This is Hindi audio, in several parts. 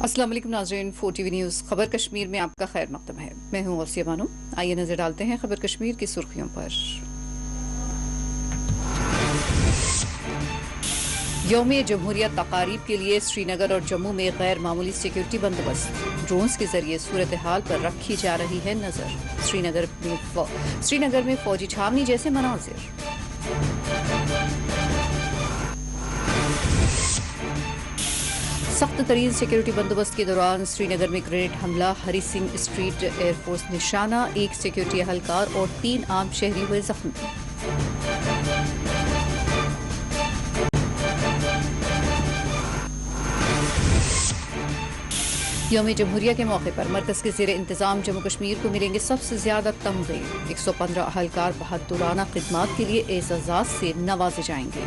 अस्सलाम वालेकुम नाज़रीन, 4 TV न्यूज़ खबर कश्मीर में आपका खैर मकदम है। मैं हूँ गौसिया बानो। आइए नजर डालते हैं खबर कश्मीर की सुर्खियों पर। यौम जमहूरियत तकारीब के लिए श्रीनगर और जम्मू में गैर मामूली सिक्योरिटी बंदोबस्त। ड्रोन्स के जरिए सूरत हाल पर रखी जा रही है नजर। श्रीनगर में फौजी छावनी जैसे मनाजिर। सख्त तरीन सिक्योरिटी बंदोबस्त के दौरान श्रीनगर में ग्रेनेड हमला, हरी सिंह स्ट्रीट एयरफोर्स निशाना, एक सिक्योरिटी एहलकार और 3 आम शहरी हुए जख्मी। यौम जमहूरिया के मौके पर मरकज के ज़ेर इंतजाम जम्मू कश्मीर को मिलेंगे सबसे ज्यादा तमगे। 115 एहलकार बहादुराना खिदमात के लिए एजाज़ात से नवाजे जाएंगे।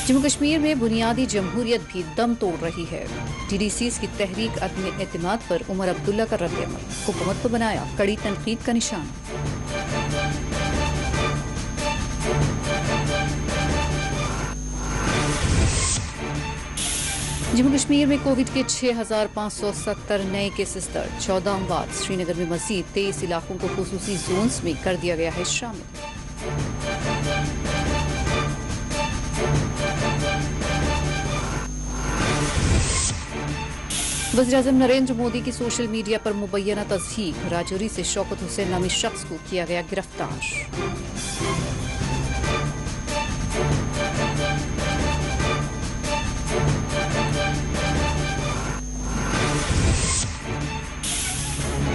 जम्मू कश्मीर में बुनियादी जमहूरियत भी दम तोड़ रही है। TDCs की तहरीक अदम एतमाद पर उमर अब्दुल्ला का रद्द-ए-अमल, हुकूमत को बनाया कड़ी तनकीद का निशाना। जम्मू कश्मीर में कोविड के 6570 नए केसेस दर्ज, 14 अमवात। श्रीनगर में मजीद 23 इलाकों को खुसूसी जोन्स में कर दिया गया है शामिल। वज़ीर-ए-आज़म नरेंद्र मोदी की सोशल मीडिया पर मुबैना तज़हीक, राजौरी से शौकत हुसैन नामी शख्स को किया गया गिरफ्तार।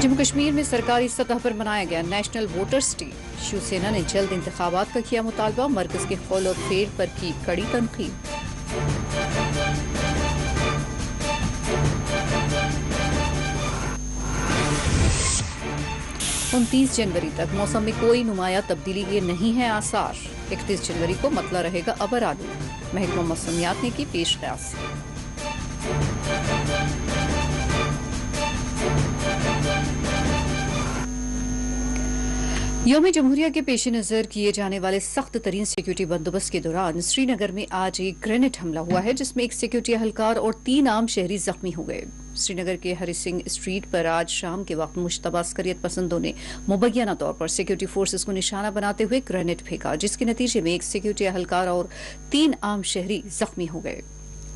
जम्मू कश्मीर में सरकारी सतह पर मनाया गया नेशनल वोटर्स डे। शिवसेना ने जल्द इंतखाबात का किया मुतालबा, मरकज के खौल और फेल पर की कड़ी तनकीद। 29 जनवरी तक मौसम में कोई नुमाया तब्दीली के नहीं है आसार। 31 जनवरी को मतला रहेगा अबर आलू, महकमा मौसमियात ने की पेश क़यासी। यौम जमहूरिया के पेश नज़र किए जाने वाले सख्त तरीन सिक्योरिटी बंदोबस्त के दौरान श्रीनगर में आज एक ग्रेनेड हमला हुआ है, जिसमें एक सिक्योरिटी एहलकार और 3 आम शहरी जख्मी हो गए। श्रीनगर के हरी सिंह स्ट्रीट पर आज शाम के वक्त मुश्तबा अस्करियत पसंदों ने मुबैना तौर पर सिक्योरिटी फोर्सेस को निशाना बनाते हुए ग्रेनेड फेंका, जिसके नतीजे में एक सिक्योरिटी एहलकार और 3 आम शहरी जख्मी हो गए।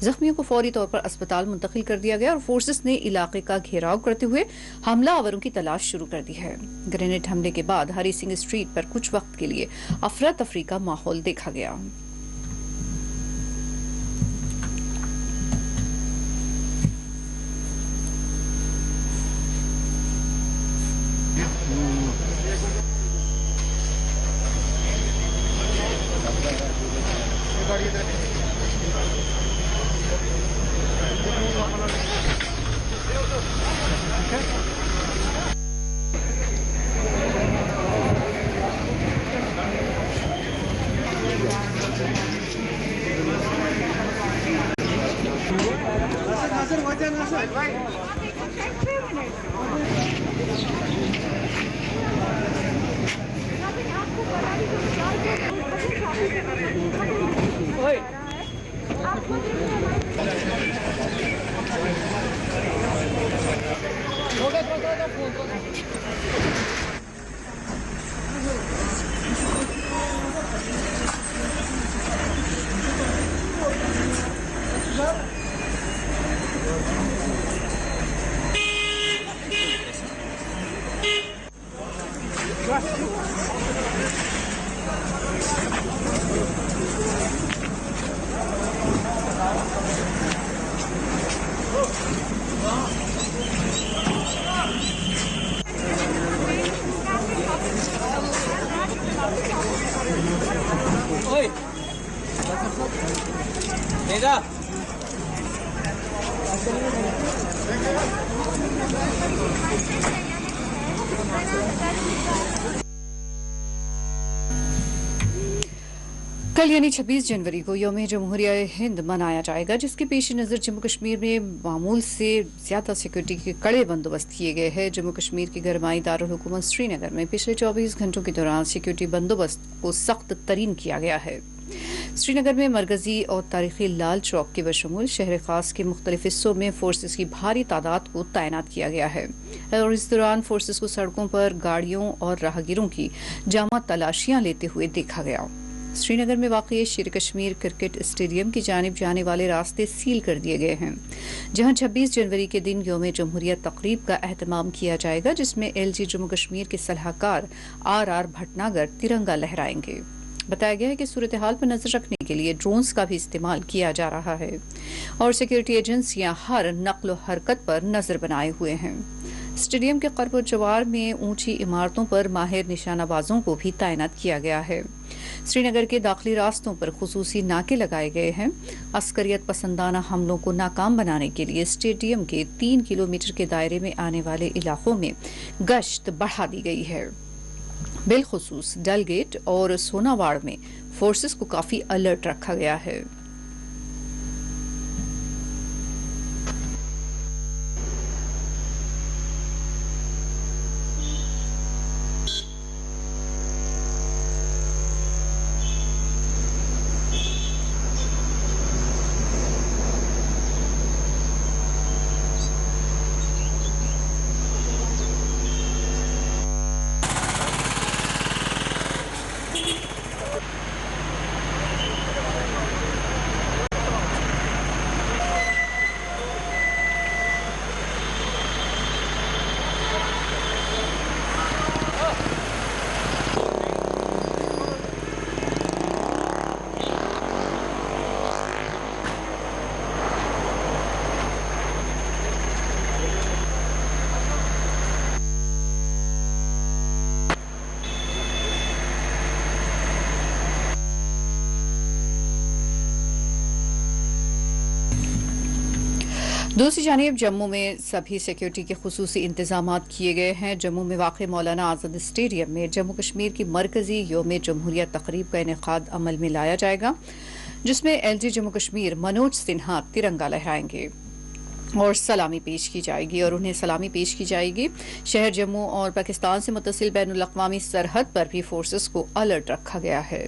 जख्मियों को फौरी तौर पर अस्पताल मुंतकिल कर दिया गया और फोर्सेस ने इलाके का घेराव करते हुए हमलावरों की तलाश शुरू कर दी है। ग्रेनेड हमले के बाद हरी सिंह स्ट्रीट पर कुछ वक्त के लिए अफरा तफरी का माहौल देखा गया। कल यानी 26 जनवरी को यौम जमहूरिया हिंद मनाया जाएगा, जिसके पेश नज़र जम्मू कश्मीर में मामूल से ज़्यादा सिक्योरिटी के कड़े बंदोबस्त किए गए हैं। जम्मू कश्मीर की गरमाई दारुल हुकूमत श्रीनगर में पिछले 24 घंटों के दौरान सिक्योरिटी बंदोबस्त को सख्त तरीन किया गया है। श्रीनगर में मरकजी और तारीखी लाल चौक के बशमूल शहर खास के मुख्तलिफ हिस्सों में फोर्सेस की भारी तादाद को तैनात किया गया है और इस दौरान फोर्सेस को सड़कों पर गाड़ियों और राहगीरों की जामा तलाशियां लेते हुए देखा गया। श्रीनगर में वाक़ई शेर कश्मीर क्रिकेट स्टेडियम की जानिब जाने वाले रास्ते सील कर दिए गए हैं, जहां 26 जनवरी के दिन यौम जमहूरिया तकरीब का एहतमाम किया जाएगा, जिसमें LG जम्मू कश्मीर के सलाहकार RR भटनागर तिरंगा लहराएंगे। बताया गया है कि सूरत हाल पर नजर रखने के लिए ड्रोन्स का भी इस्तेमाल किया जा रहा है और सिक्योरिटी एजेंसियां हर नक्ल हरकत पर नजर बनाए हुए हैं। स्टेडियम के कर्ब जवार में ऊंची इमारतों पर माहिर निशानाबाजों को भी तैनात किया गया है। श्रीनगर के दाखिली रास्तों पर खुसूसी नाके लगाए गए हैं। अस्करियत पसंदाना हमलों को नाकाम बनाने के लिए स्टेडियम के 3 किलोमीटर के दायरे में आने वाले इलाकों में गश्त बढ़ा दी गई है। बिलखुसूस डलगेट और सोनावाड़ में फोर्सेस को काफी अलर्ट रखा गया है। दूसरी जानिब जम्मू में सभी सिक्योरिटी के खुसूसी इंतजाम किए गए हैं। जम्मू में वाक़ मौलाना आज़ाद स्टेडियम में जम्मू कश्मीर की मरकजी यौम जमहूरिया तकरीब का इनेकाद अमल में लाया जाएगा, जिसमें LG जम्मू कश्मीर मनोज सिन्हा तिरंगा लहराएंगे और सलामी पेश की जाएगी शहर जम्मू और पाकिस्तान से मुत्तसिल बैनुल अक़वामी सरहद पर भी फोर्सेस को अलर्ट रखा गया है।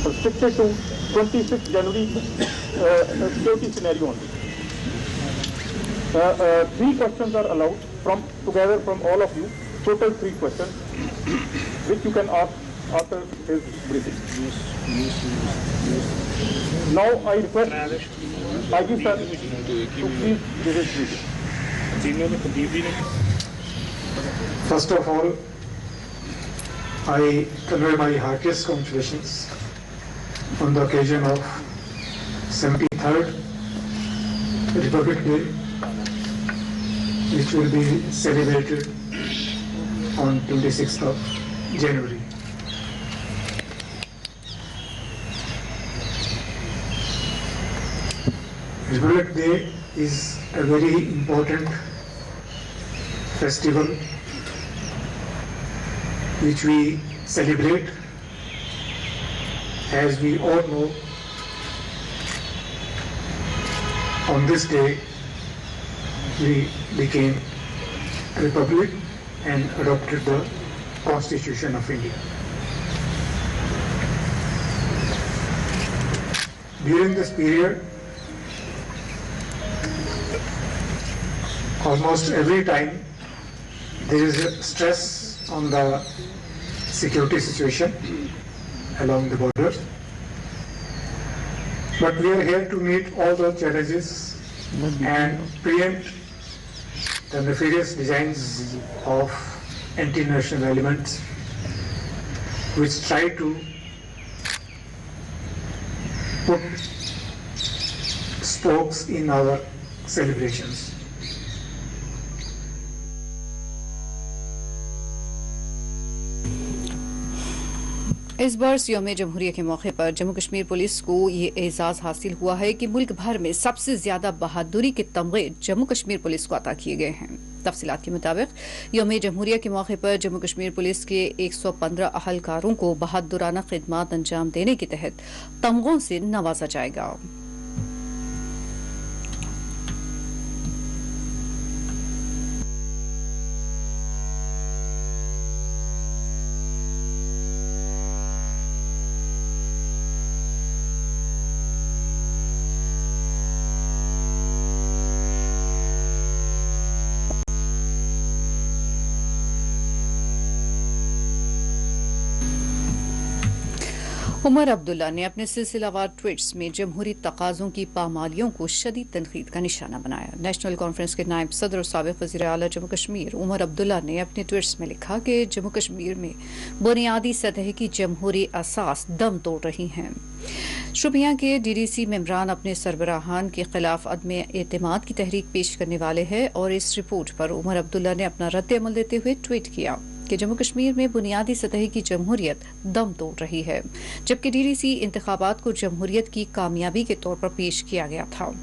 Restricted to 26 January security scenario only. 3 questions are allowed from all of you. Total 3 questions, which you can ask after his briefing. Now I request IG sir to please give his briefing. First of all, I convey my heartiest congratulations on the occasion of 73rd Republic Day, which will be celebrated on 26th of January. Republic Day is a very important festival which we celebrate. As we all know, on this day we became a republic and adopted the Constitution of India. During this period, almost every time there is a stress on the security situation along the borders, but we are here to meet all the challenges and preempt the nefarious designs of anti-national elements which try to put spokes in our celebrations. इस वर्ष यौम जमहूरिया के मौके पर जम्मू कश्मीर पुलिस को ये एजाज हासिल हुआ है कि मुल्क भर में सबसे ज्यादा बहादुरी के तमगे जम्मू कश्मीर पुलिस को अता किए गए हैं। तफसीलात के मुताबिक यौम जमहूरिया के मौके पर जम्मू कश्मीर पुलिस के 115 अहलकारों को बहादुराना खिदमात अंजाम देने के तहत तमगों से नवाजा जाएगा। उमर अब्दुल्ला ने अपने सिलसिलावार ट्वीट्स में जमहूरी तकाज़ों की पामालियों को शदीद तनकीद का निशाना बनाया। नेशनल कॉन्फ्रेंस के नायब सदर और साबिक़ वज़ीर आला जम्मू कश्मीर उमर अब्दुल्ला ने अपने ट्वीट्स में लिखा कि जम्मू कश्मीर में बुनियादी सतह की जमहूरी असास दम तोड़ रही हैं। शुपियां के DDC मेम्बरान अपने सरबराहान के खिलाफ अदम एतमाद की तहरीक पेश करने वाले हैं और इस रिपोर्ट पर उमर अब्दुल्ला ने अपना रद्द अमल देते हुए ट्वीट किया कि जम्मू कश्मीर में बुनियादी सतह की जमहूरियत दम तोड़ रही है, जबकि DDC इंतखाबात को जमहूरियत की कामयाबी के तौर पर पेश किया गया था।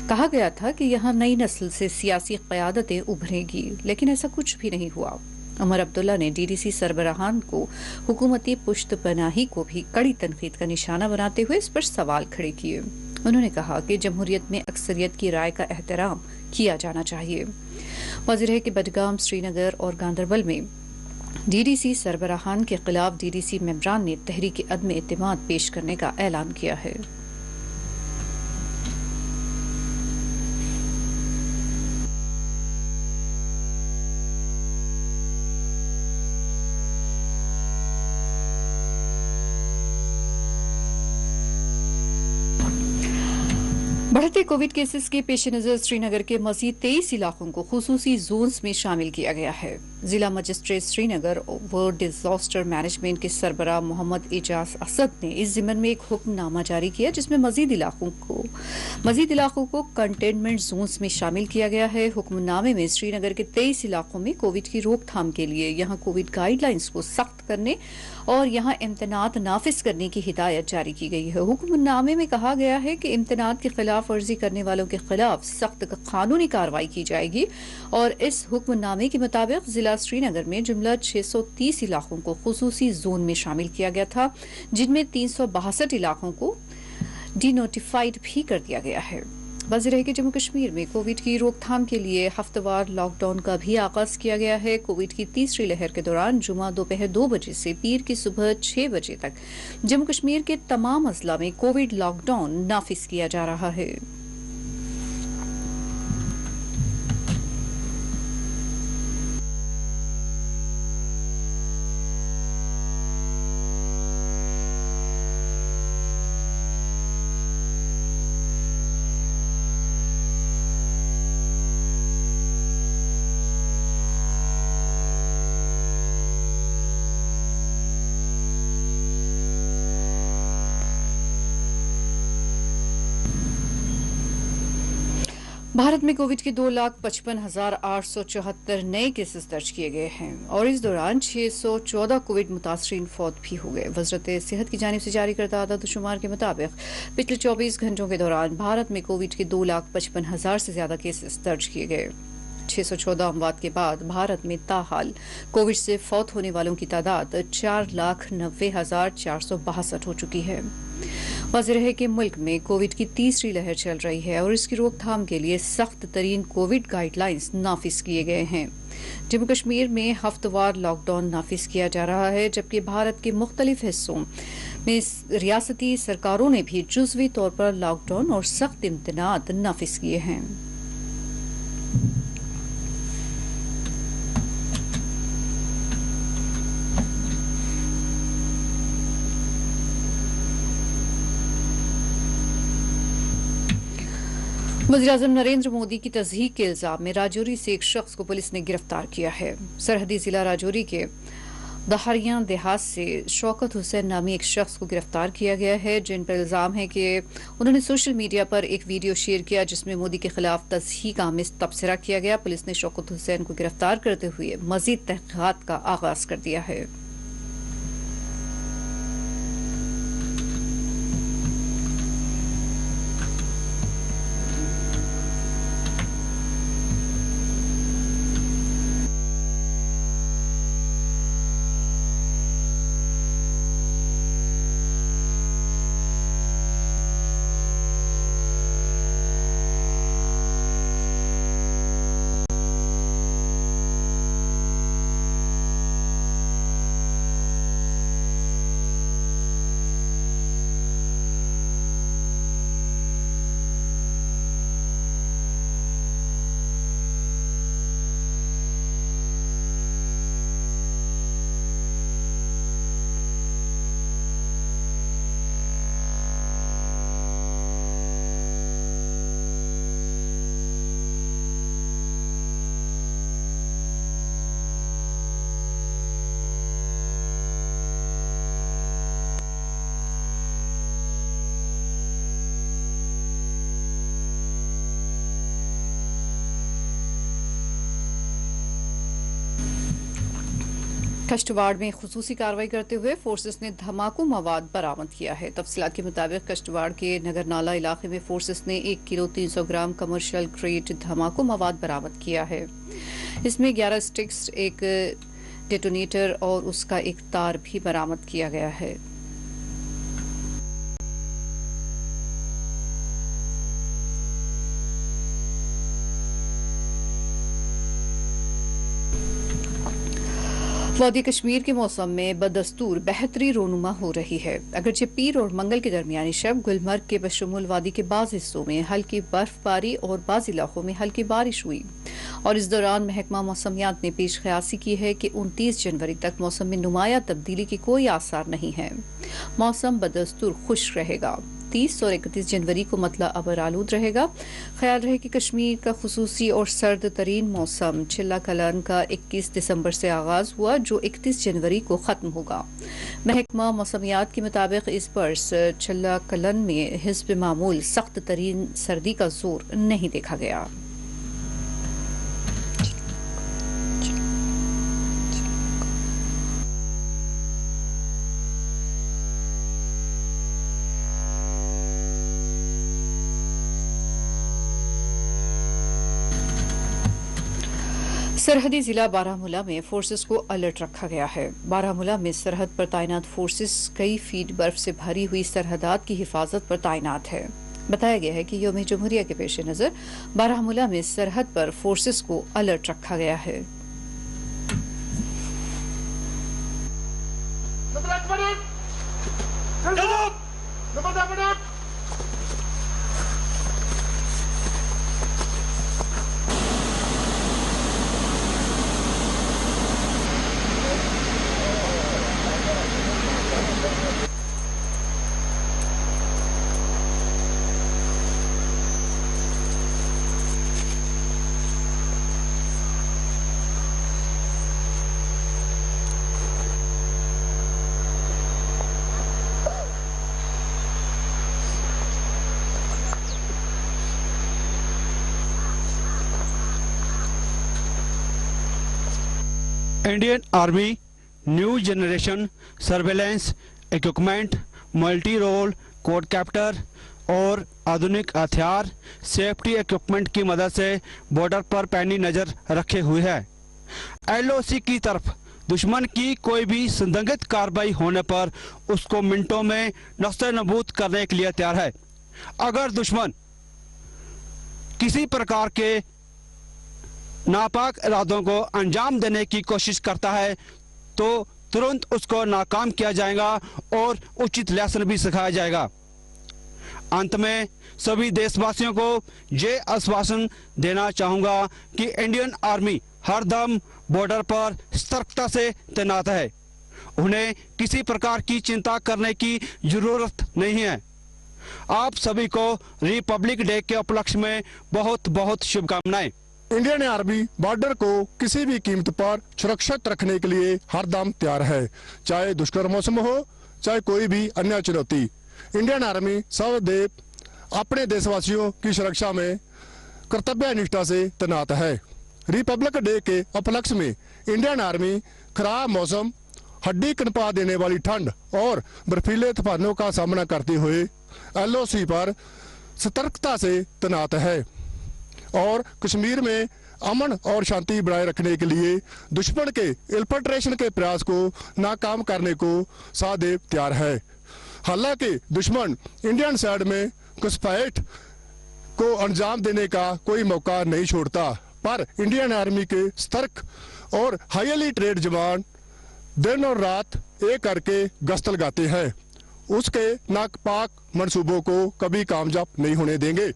कहा गया था कि यहाँ नई नस्ल से सियासी क़यादतें उभरेगी, लेकिन ऐसा कुछ भी नहीं हुआ। उमर अब्दुल्ला ने DDC सरबराहान को हुकूमती पुश्तपनाही को भी कड़ी तनकीद का निशाना बनाते हुए इस पर सवाल खड़े किए। उन्होंने कहा कि जमहूरियत में अक्सरियत की राय का एहतराम किया जाना चाहिए। वाज़ेह है कि बडगाम, श्रीनगर और गांदरबल में DDC सरबराहान के खिलाफ DDC मेम्बरान ने तहरीक अदम एतमाद पेश करने का ऐलान किया है। बढ़ते कोविड केसेस के पेश नज़र श्रीनगर के मज़ीद 23 इलाकों को खुसूसी जोन्स में शामिल किया गया है। जिला मजिस्ट्रेट श्रीनगर व डिजास्टर मैनेजमेंट के सरबराह मोहम्मद एजाज असद ने इस ज़िम्मन में एक हुक्मनामा जारी किया, जिसमें मज़ीद इलाकों को कंटेनमेंट जोन्स में शामिल किया गया है। हुक्मनामे में श्रीनगर के 23 इलाकों में कोविड की रोकथाम के लिए यहाँ कोविड गाइडलाइंस को सख्त करने और यहाँ इम्तनात नाफिज करने की हिदायत जारी की गई है। हुक्मनामे में कहा गया है कि इम्तनात की खिलाफ वर्जी करने वालों के खिलाफ सख्त कानूनी कार्रवाई की जाएगी और इस हुक्मनामे के मुताबिक जिला श्रीनगर में जुमला 630 इलाकों को खुसूसी जोन में शामिल किया गया था, जिनमें 362 इलाकों को डिनोटिफाइड भी कर दिया गया है। वाज़ेह है कि जम्मू कश्मीर में कोविड की रोकथाम के लिए हफ्तेवार लॉकडाउन का भी आगाज किया गया है। कोविड की तीसरी लहर के दौरान जुमा दोपहर 2 बजे से पीर की सुबह 6 बजे तक जम्मू कश्मीर के तमाम अजला में कोविड लॉकडाउन नाफिज किया जा रहा है। भारत में कोविड के 2,55,874 नए केसेस दर्ज किए गए हैं और इस दौरान 614 कोविड मुतासरीन फौत भी हो गए। वज़ारत सेहत की जानिब से जारी करदा आदाद-ओ-शुमार के मुताबिक पिछले 24 घंटों के दौरान भारत में कोविड के 2,55,000 से ज्यादा केसेस दर्ज किए गए। 614 अमवात के बाद भारत में ताहाल कोविड से फौत होने वालों की तादाद 4,90,462 हो चुकी है। वाज़ेह है कि मुल्क में कोविड की तीसरी लहर चल रही है और इसकी रोकथाम के लिए सख्त तरीन कोविड गाइडलाइंस नाफिज किए गए हैं। जम्मू कश्मीर में हफ्तेवार लॉकडाउन नाफिज किया जा रहा है, जबकि भारत के मुख्तलिफ हिस्सों में रियासती सरकारों ने भी जुज़वी तौर पर लॉकडाउन और सख्त इम्तनात नाफिज किए हैं। वज़ीर-ए-आज़म नरेंद्र मोदी की तज़हीक के इल्जाम में राजौरी से एक शख्स को पुलिस ने गिरफ्तार किया है। सरहदी जिला राजौरी के दहारियां देहात से शौकत हुसैन नामी एक शख्स को गिरफ्तार किया गया है, जिन पर इल्जाम है कि उन्होंने सोशल मीडिया पर एक वीडियो शेयर किया जिसमें मोदी के खिलाफ तज़हीक आमिज़ तबसरा किया गया। पुलिस ने शौकत हुसैन को गिरफ्तार करते हुए मज़ीद तहक़ीक़ात का आगाज कर दिया है। कश्तवाड़ में खुसूसी कार्रवाई करते हुए फोर्सेस ने धमाकू मवाद बरामद किया है। तफसीलात के मुताबिक कश्तवाड़ के नगर नाला इलाके में फोर्सेस ने 1 किलो 300 ग्राम कमर्शियल ग्रेड धमाकू मवाद बरामद किया है। इसमें 11 स्टिक्स, एक डेटोनेटर और उसका एक तार भी बरामद किया गया है। वादी कश्मीर के मौसम में बदस्तूर बेहतरी रोनुमा हो रही है। अगरचे पीर और मंगल के दरमियानी शब गुलमर्ग के बशमुल वादी के बाज़ हिस्सों में हल्की बर्फबारी और बाज़ इलाकों में हल्की बारिश हुई और इस दौरान महकमा मौसमियात ने पेश ख्यासी की है कि 29 जनवरी तक मौसम में नुमाया तब्दीली के कोई आसार नहीं है। मौसम बदस्तूर खुश रहेगा। 30 और 31 जनवरी को मतला अबर आलूद रहेगा। ख्याल रहे कि कश्मीर का खुसूसी और सर्द तरीन मौसम चिल्ला कलन का 21 दिसंबर से आगाज हुआ, जो 31 जनवरी को खत्म होगा। महकमा मौसमियात के मुताबिक इस बरस चिल्ला कलन में हिस्ब मामूल सख्त तरीन सर्दी का जोर नहीं देखा गया। सरहदी जिला बारामूला में फोर्सेस को अलर्ट रखा गया है। बारामूला में सरहद पर तैनात फोर्सेस कई फीट बर्फ से भरी हुई सरहदात की हिफाजत पर तैनात है। बताया गया है कि यौम जमहूरिया के पेश नज़र बारामूला में सरहद पर फोर्सेस को अलर्ट रखा गया है। Indian army new generation surveillance equipment, multi role quadcopter और आधुनिक हथियार सेफ्टी इक्विपमेंट की मदद से बॉर्डर पर पैनी नजर रखे हुए है। एलओसी की तरफ दुश्मन की कोई भी संदिग्ध कार्रवाई होने पर उसको मिनटों में नस्ते-नबूद करने के लिए तैयार है। अगर दुश्मन किसी प्रकार के नापाक इरादों को अंजाम देने की कोशिश करता है तो तुरंत उसको नाकाम किया जाएगा और उचित लेसन भी सिखाया जाएगा। अंत में सभी देशवासियों को ये आश्वासन देना चाहूंगा कि इंडियन आर्मी हरदम बॉर्डर पर सतर्कता से तैनात है। उन्हें किसी प्रकार की चिंता करने की जरूरत नहीं है। आप सभी को रिपब्लिक डे के उपलक्ष्य में बहुत बहुत शुभकामनाएं। इंडियन आर्मी बॉर्डर को किसी भी कीमत पर सुरक्षित रखने के लिए हरदम तैयार है, चाहे दुष्कर मौसम हो, चाहे कोई भी अन्य चुनौती। इंडियन आर्मी सदैव अपने देशवासियों की सुरक्षा में कर्तव्य निष्ठा से तैनात है। रिपब्लिक डे के उपलक्ष्य में इंडियन आर्मी खराब मौसम, हड्डी कनपा देने वाली ठंड और बर्फीले तूफानों का सामना करते हुए एलओसी पर सतर्कता से तैनात है और कश्मीर में अमन और शांति बनाए रखने के लिए दुश्मन के इन्फिल्ट्रेशन के प्रयास को नाकाम करने को सदैव तैयार है। हालांकि दुश्मन इंडियन साइड में घुसपैठ को अंजाम देने का कोई मौका नहीं छोड़ता, पर इंडियन आर्मी के सतर्क और हाईली ट्रेड जवान दिन और रात एक करके गश्त लगाते हैं। उसके नापाक मंसूबों को कभी कामयाब नहीं होने देंगे।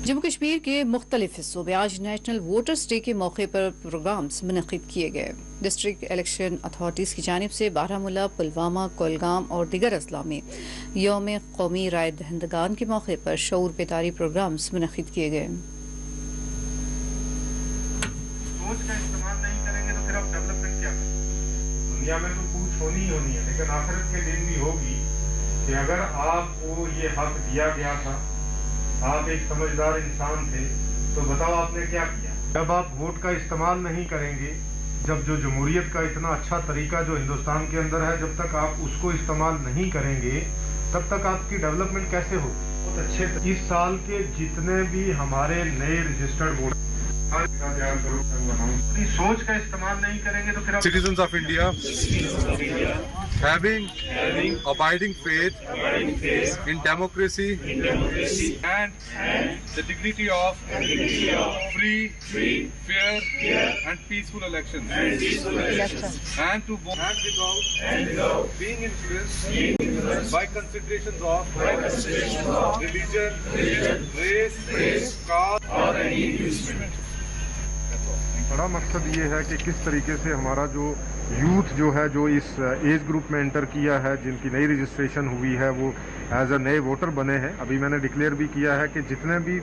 जम्मू कश्मीर के मुख्तलिफ हिस्सों में आज नेशनल वोटर्स डे के मौके पर प्रोग्राम्स मुनक़िद किए गए। डिस्ट्रिक्ट इलेक्शन अथॉरिटीज़ की जानिब से बारामूला, पुलवामा, कोलगाम और दीगर अजला में यौम कौमी राय दहिंदगान के मौके पर शऊर बेदारी प्रोग्राम्स मुनक़िद किए गए। सोच का इस्तेमाल नहीं करेंगे तो फिर आप डेवलपमेंट क्या करेंगे? दुनिया में तो पूछ होनी ही होनी है, लेकिन आखिरत के दिन भी होगी कि अगर आपको ये हक दिया गया था, आप एक समझदार इंसान थे, तो तो बताओ आपने क्या किया? जब आप वोट का इस्तेमाल नहीं करेंगे, जब जो जमहूरियत का इतना अच्छा तरीका जो हिंदुस्तान के अंदर है, जब तक आप उसको इस्तेमाल नहीं करेंगे, तब तक आपकी डेवलपमेंट कैसे होगी? बहुत अच्छे इस साल के जितने भी हमारे नए रजिस्टर्ड वोटर अपनी सोच का इस्तेमाल नहीं करेंगे तो फिर आप citizens of India having abiding faith in democracy and the dignity of free, fair and peaceful elections and to vote without being influenced by considerations of religion, race, caste or any inducement. बड़ा मकसद ये है कि किस तरीके से हमारा जो यूथ जो है, जो इस एज ग्रुप में एंटर किया है, जिनकी नई रजिस्ट्रेशन हुई है, वो एज अ नए वोटर बने हैं। अभी मैंने डिक्लेयर भी किया है कि जितने भी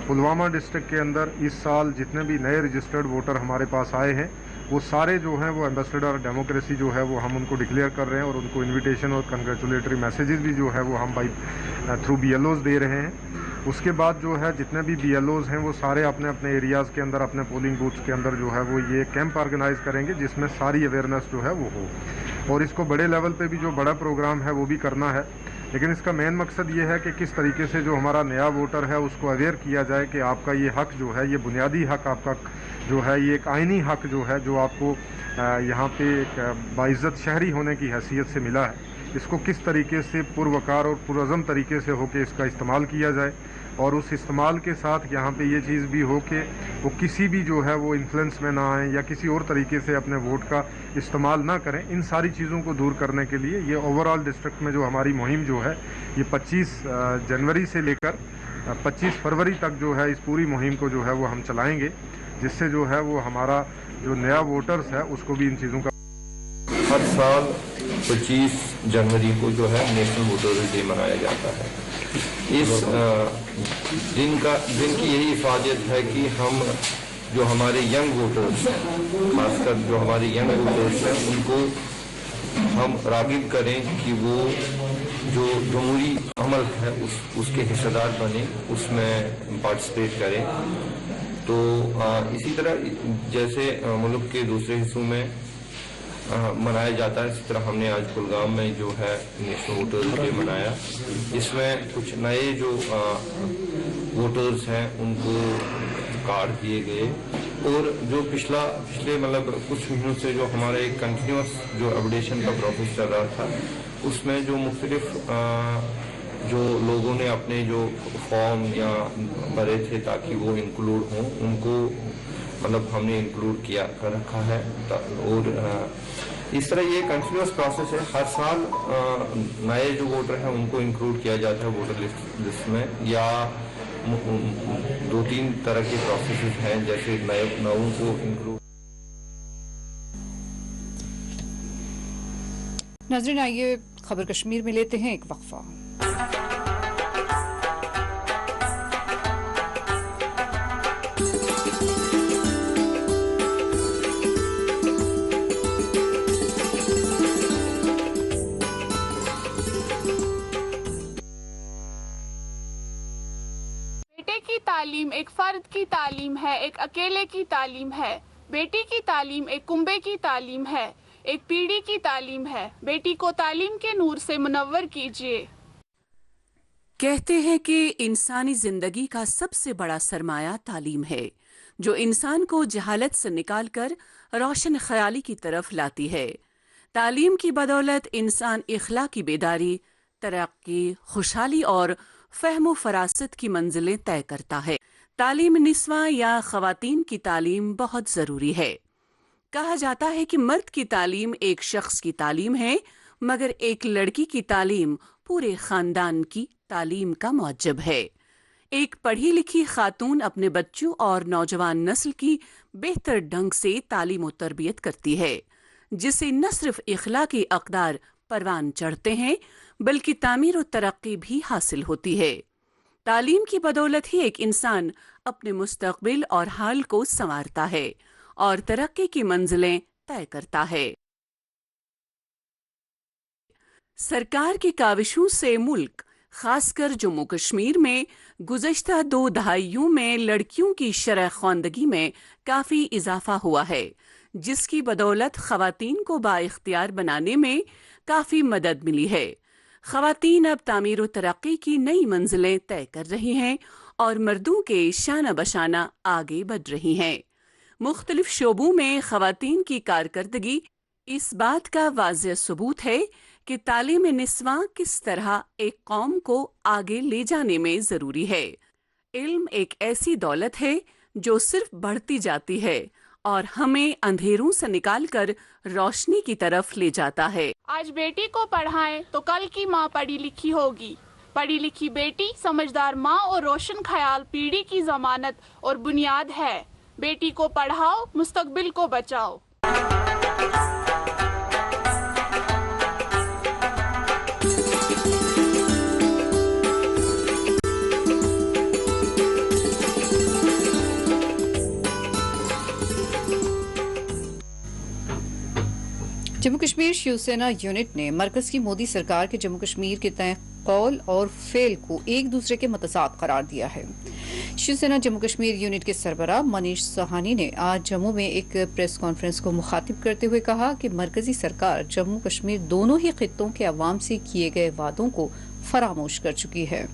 पुलवामा डिस्ट्रिक्ट के अंदर इस साल जितने भी नए रजिस्टर्ड वोटर हमारे पास आए हैं, वो सारे जो हैं वो एम्बेसडर डेमोक्रेसी जो है वो हम उनको डिक्लेयर कर रहे हैं और उनको इन्विटेशन और कंग्रेचुलेटरी मैसेजेस भी जो है वो हम बाई थ्रू BLOs दे रहे हैं। उसके बाद जो है जितने भी BLOs हैं वो सारे अपने अपने एरियाज़ के अंदर, अपने पोलिंग बूथ्स के अंदर जो है वो ये कैंप ऑर्गेनाइज करेंगे जिसमें सारी अवेयरनेस जो है वो हो। और इसको बड़े लेवल पे भी जो बड़ा प्रोग्राम है वो भी करना है, लेकिन इसका मेन मकसद ये है कि किस तरीके से जो हमारा नया वोटर है उसको अवेयर किया जाए कि आपका ये हक जो है, ये बुनियादी हक आपका जो है, ये एक आइनी हक जो है, जो आपको यहाँ पे एक बाइज़्ज़त शहरी होने की हैसियत से मिला है, इसको किस तरीके से पुरवकार और पुरअज़म तरीके से हो के इसका इस्तेमाल किया जाए। और उस इस्तेमाल के साथ यहाँ पे ये चीज़ भी हो कि वो किसी भी जो है वो इन्फ्लुएंस में ना आए या किसी और तरीके से अपने वोट का इस्तेमाल ना करें। इन सारी चीज़ों को दूर करने के लिए ये ओवरऑल डिस्ट्रिक्ट में जो हमारी मुहिम जो है ये 25 जनवरी से लेकर 25 फरवरी तक जो है इस पूरी मुहिम को जो है वो हम चलाएँगे, जिससे जो है वो हमारा जो नया वोटर्स है उसको भी इन चीज़ों का। हर साल 25 जनवरी को जो है नेशनल वोटर्स डे मनाया जाता है। इस दिन की यही हिफाजत है कि हम जो हमारे यंग वोटर्स हैं, खासकर जो हमारे यंग वोटर्स हैं, उनको हम रागिब करें कि वो जो जमहूरी अमल है उसके हिस्सेदार बने, उसमें पार्टिसिपेट करें। तो इसी तरह जैसे मुल्क के दूसरे हिस्सों में मनाया जाता है, इसी तरह हमने आज कुलगाम में जो है नेशनल वोटर्स डे मनाया। इसमें कुछ नए जो वोटर्स हैं उनको कार्ड दिए गए और जो पिछले मतलब कुछ महीनों से जो हमारा एक कंटिन्यूस जो अपडेशन का प्रोसेस चल रहा था, उसमें जो मुख्तलिफ जो लोगों ने अपने जो फॉर्म या भरे थे ताकि वो इंक्लूड हों, उनको मतलब हमने इंक्लूड किया कर रखा है। और इस तरह ये कंटिन्यूस प्रोसेस है। हर साल नए जो वोटर हैं उनको इंक्लूड किया जाता है वोटर लिस्ट में, या 2-3 तरह के प्रोसेस हैं, जैसे नवों को इंक्लूड। नाज़रीन, आइए खबर कश्मीर में लेते हैं एक वक्फा। तालीम एक फर्द की तालीम है, एक अकेले की तालीम है। बेटी की तालीम एक कुंबे की तालीम है, एक पीढ़ी की तालीम है। बेटी को तालीम के नूर से मुनव्वर कीजिए। कहते हैं कि इंसानी जिंदगी का सबसे बड़ा सरमाया तालीम है, जो इंसान को जहालत से निकालकर रोशन ख्याली की तरफ लाती है। तालीम की बदौलत इंसान इखलाकी बेदारी, तरक्की, खुशहाली और फहमो फरासत की मंजिलें तय करता है। तालीम निस्वा या खवातीन की तालीम बहुत ज़रूरी है। कहा जाता है कि मर्द की तालीम एक शख्स की तालीम है, मगर एक लड़की की तालीम पूरे खानदान की तालीम का मौजब है। एक पढ़ी लिखी खातून अपने बच्चों और नौजवान नस्ल की बेहतर ढंग से तालीम और तरबियत करती है, जिससे न सिर्फ इखलाकी अक़दार परवान चढ़ते हैं, बल्कि तामीर और तरक्की भी हासिल होती है। तालीम की बदौलत ही एक इंसान अपने मुस्तक़बिल और हाल को संवारता है और तरक्की की मंजिलें तय करता है। सरकार की काविशों से मुल्क खासकर जम्मू कश्मीर में गुज़श्ता 2 दहाइयों में लड़कियों की शरह ख्वानदगी में काफ़ी इजाफा हुआ है, जिसकी बदौलत ख़वातीन को बाइख्तियार बनाने में काफ़ी मदद मिली है। ख़वातीन अब तामीर व तरक्की की नई मंजिलें तय कर रही हैं और मर्दों के शाना बशाना आगे बढ़ रही हैं। मुख्तलिफ शोबों में ख़वातीन की कारकर्दगी इस बात का वाज़ेह सबूत है कि तालीम निस्वां किस तरह एक कौम को आगे ले जाने में ज़रूरी है। इल्म एक ऐसी दौलत है जो सिर्फ बढ़ती जाती है और हमें अंधेरों से निकालकर रोशनी की तरफ ले जाता है। आज बेटी को पढ़ाएं तो कल की माँ पढ़ी लिखी होगी। पढ़ी लिखी बेटी, समझदार माँ और रोशन ख्याल पीढ़ी की जमानत और बुनियाद है। बेटी को पढ़ाओ, मुस्तकबिल को बचाओ। जम्मू कश्मीर शिवसेना यूनिट ने मरकज की मोदी सरकार के जम्मू कश्मीर के तय कौल और फेल को एक दूसरे के मतसाद करार दिया है। शिवसेना जम्मू कश्मीर यूनिट के सरबराह मनीष सहानी ने आज जम्मू में एक प्रेस कॉन्फ्रेंस को मुखातिब करते हुए कहा कि मरकजी सरकार जम्मू कश्मीर दोनों ही खित्तों के अवाम से किए गए वादों को फरामोश कर चुकी है।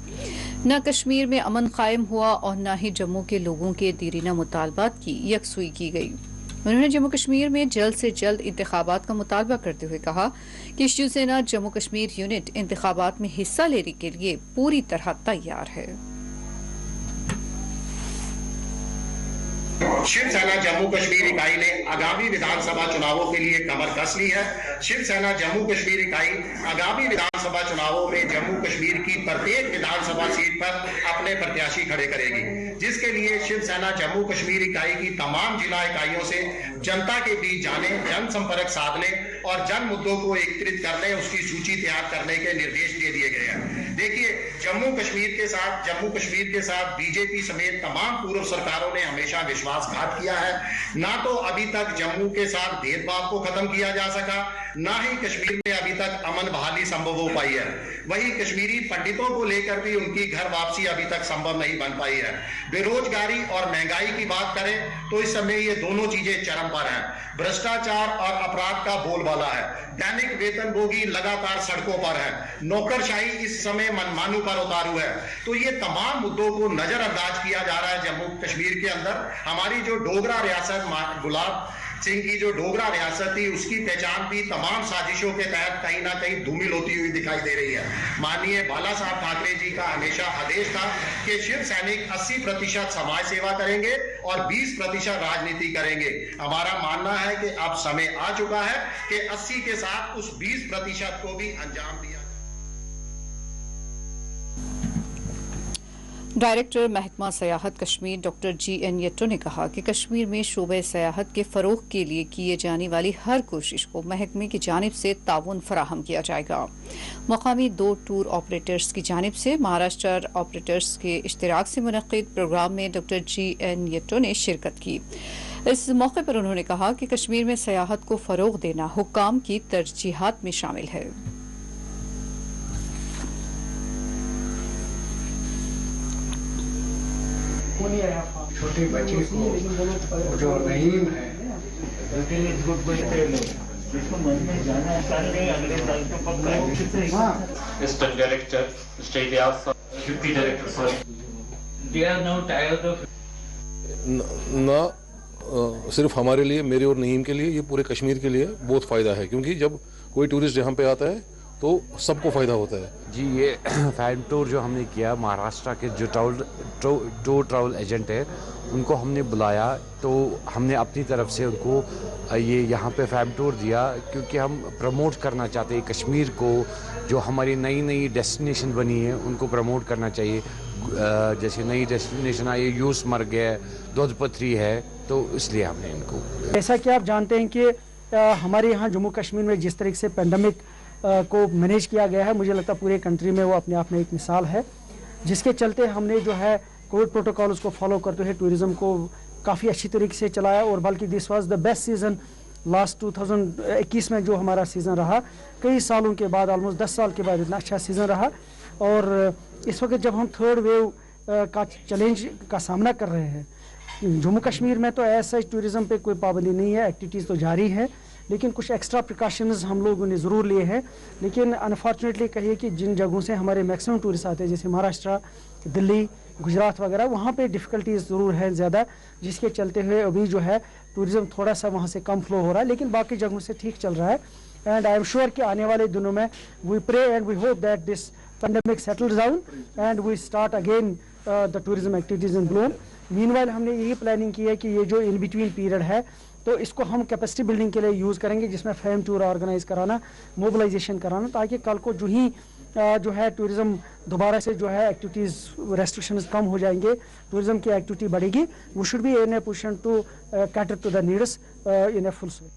न कश्मीर में अमन कायम हुआ और न ही जम्मू के लोगों के दीरीना मुतालबात की यकसुई की गई। उन्होंने जम्मू कश्मीर में जल्द से जल्द इंतखाबात का मुतालबा करते हुए कहा कि शिवसेना जम्मू कश्मीर यूनिट इंतखाबात में हिस्सा लेने के लिए पूरी तरह तैयार है। शिवसेना जम्मू कश्मीर इकाई ने आगामी विधानसभा चुनावों के लिए कमर कस ली है। शिवसेना जम्मू कश्मीर इकाई आगामी विधानसभा चुनावों में जम्मू कश्मीर की प्रत्येक विधानसभा सीट पर अपने प्रत्याशी खड़े करेगी, जिसके लिए शिवसेना जम्मू कश्मीर इकाई की तमाम जिला इकाइयों से जनता के बीच जाने, जनसंपर्क साधने और जन मुद्दों को एकत्रित करने, उसकी सूची तैयार करने के निर्देश दे दिए गए हैं। देखिए, जम्मू कश्मीर के साथ बीजेपी समेत तमाम पूर्व सरकारों ने हमेशा विश्वासघात किया है। ना तो अभी तक जम्मू के साथ भेदभाव को खत्म किया जा सका, ना ही कश्मीर में अभी तक अमन बहाली संभव हो पाई है। वहीं कश्मीरी पंडितों को लेकर भी उनकी घर वापसी अभी तक संभव नहीं बन पाई है। बेरोजगारी और महंगाई की बात करें तो इस समय ये दोनों चीजें चरम पर हैं। भ्रष्टाचार और अपराध का बोलबाला है। दैनिक वेतनभोगी लगातार सड़कों पर है। नौकरशाही इस समय मनमानू पर उतारू है। तो ये तमाम मुद्दों को नजरअंदाज किया जा रहा है जम्मू कश्मीर के अंदर। हमारी जो डोगरा रियासत, गुलाब सिंह की जो डोगरा रियासत थी, उसकी पहचान भी तमाम साजिशों के तहत कहीं ना कहीं धूमिल होती हुई दिखाई दे रही है। माननीय बाला साहब ठाकरे जी का हमेशा आदेश था कि शिव सैनिक 80% समाज सेवा करेंगे और 20% राजनीति करेंगे। हमारा मानना है कि अब समय आ चुका है कि 80 के साथ उस 20% को भी अंजाम दिया। डायरेक्टर महकमा सयाहत कश्मीर डॉक्टर GN यट्टो ने कहा कि कश्मीर में शोबे सयाहत के फरोग के लिए किए जाने वाली हर कोशिश को महकमे की जानिब से ताउन फराहम किया जाएगा। मकामी 2 टूर ऑपरेटर्स की जानिब से महाराष्ट्र ऑपरेटर्स के इश्तिराक से मुनक्किद प्रोग्राम में डॉक्टर GN यट्टो ने शिरकत की। इस मौके पर उन्होंने कहा कि कश्मीर में सयाहत को फरोग देना हुक्काम की तरजीहात में शामिल है। छोटे बच्चे को जो नईम है Assistant Director, State House, Deputy Director, sorry. They are now tired of. ना सिर्फ हमारे लिए, मेरे और नईम के लिए, ये पूरे कश्मीर के लिए बहुत फ़ायदा है, क्योंकि जब कोई टूरिस्ट यहाँ पे आता है तो सबको फ़ायदा होता है। जी, ये फैम टूर जो हमने किया, महाराष्ट्र के जो टूर ट्रैवल एजेंट है उनको हमने बुलाया, तो हमने अपनी तरफ से उनको ये यहाँ पे फैम टूर दिया, क्योंकि हम प्रमोट करना चाहते हैं कश्मीर को। जो हमारी नई नई डेस्टिनेशन बनी है उनको प्रमोट करना चाहिए। जैसे नई डेस्टिनेशन आई, यूस मर्ग है, दोधपथरी है, तो इसलिए हमने इनको। जैसा कि आप जानते हैं कि हमारे यहाँ जम्मू कश्मीर में जिस तरीके से पेंडेमिक को मैनेज किया गया है, मुझे लगता है पूरे कंट्री में वो अपने आप में एक मिसाल है, जिसके चलते हमने जो है कोविड प्रोटोकॉल उसको फॉलो करते हुए टूरिज़्म को काफ़ी अच्छी तरीके से चलाया। और बल्कि this was the best season last 2021 में जो हमारा सीज़न रहा, कई सालों के बाद, ऑलमोस्ट 10 साल के बाद इतना अच्छा सीज़न रहा। और इस वक्त जब हम थर्ड वेव का चैलेंज का सामना कर रहे हैं, जम्मू कश्मीर में तो ऐसा टूरिज़्म पे कोई पाबंदी नहीं है, एक्टिविटीज़ तो जारी है, लेकिन कुछ एक्स्ट्रा प्रिकॉशंस हम लोगों ने ज़रूर लिए हैं। लेकिन अनफॉर्चुनेटली कहिए कि जिन जगहों से हमारे मैक्सिमम टूरिस्ट आते हैं, जैसे महाराष्ट्र, दिल्ली, गुजरात वगैरह, वहाँ पे डिफ़िकल्टीज़ ज़रूर हैं ज़्यादा, जिसके चलते हुए अभी जो है टूरिज़्म थोड़ा सा वहाँ से कम फ्लो हो रहा है, लेकिन बाकी जगहों से ठीक चल रहा है। एंड आई एम श्योर कि आने वाले दिनों में we pray and we hope that this pandemic settles down and we start again the tourism activities in bloom. Meanwhile हमने यही प्लानिंग की है कि ये जो इन बिटवीन पीरियड है तो इसको हम कैपेसिटी बिल्डिंग के लिए यूज़ करेंगे, जिसमें फैम टूर ऑर्गेनाइज कराना, मोबिलाइजेशन कराना, ताकि कल को जो है टूरिज़्म दोबारा से जो है एक्टिविटीज़ रेस्ट्रिक्शंस कम हो जाएंगे, टूरिज़्म की एक्टिविटी बढ़ेगी। We should be in a position to cater to the needs in a full sway.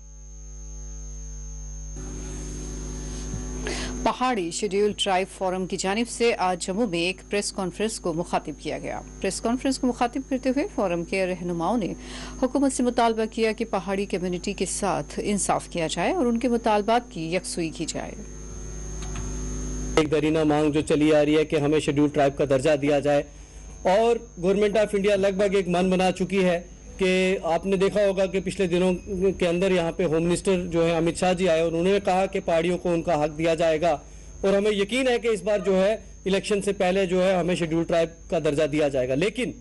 पहाड़ी शेड्यूल्ड ट्राइब फोरम की जानिब से आज जम्मू में एक प्रेस कॉन्फ्रेंस को मुखातिब किया गया। प्रेस कॉन्फ्रेंस को मुखातिब करते हुए फोरम के रहनुमाओं ने हुकूमत से मुतालबा किया कि पहाड़ी कम्युनिटी के साथ इंसाफ किया जाए और उनके मुतालबात की यकसुई की जाए। एक दरीना मांग जो चली आ रही है कि हमें शेड्यूल्ड ट्राइब का दर्जा दिया जाए, और गवर्नमेंट ऑफ इंडिया लगभग एक मन बना चुकी है कि आपने देखा होगा कि पिछले दिनों के अंदर यहाँ पे होम मिनिस्टर जो है अमित शाह जी आए और उन्होंने कहा कि पहाड़ियों को उनका हक दिया जाएगा, और हमें यकीन है कि इस बार जो है इलेक्शन से पहले जो है हमें शेड्यूल्ड ट्राइब का दर्जा दिया जाएगा। लेकिन